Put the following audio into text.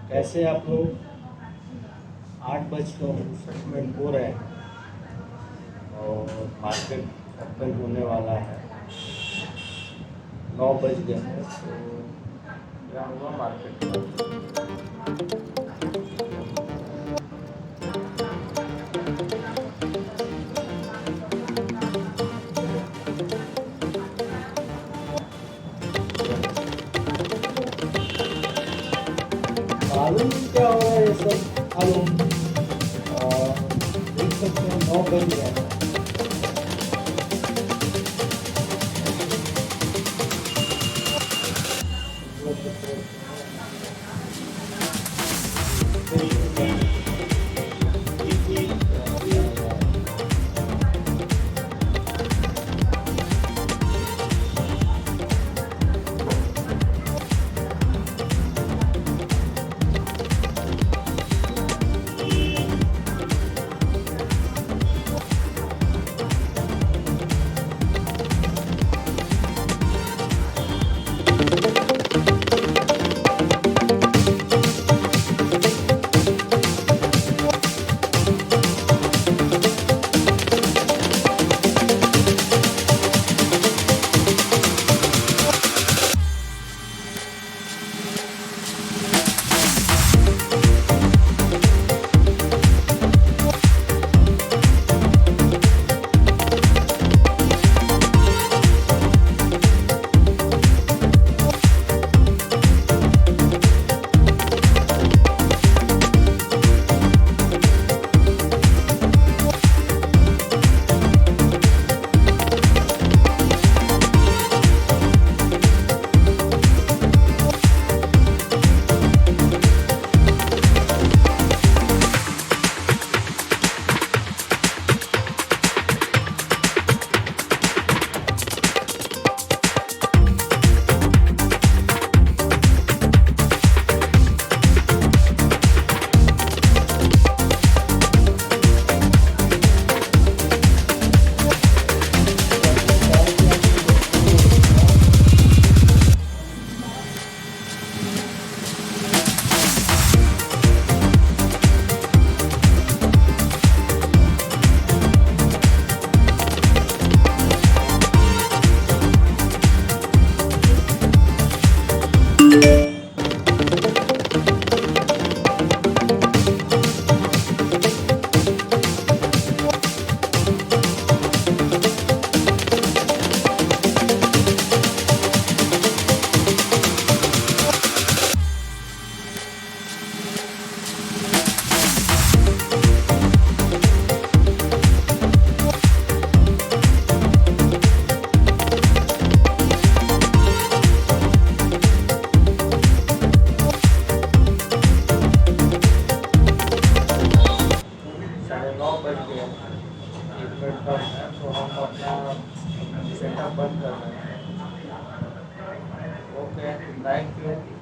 कैसे आप लोग 8:59 हो रहे हैं और मार्केट ओपन होने वाला है, 9 बज गए हैं। तो क्या हुआ मार्केट का? मालूम नहीं क्या हो रहा है ये सब मालूम। देख सकते हैं 9 बज गए हैं। कम है तो हम अपना सेटअप बंद कर रहे हैं। Okay, thank you.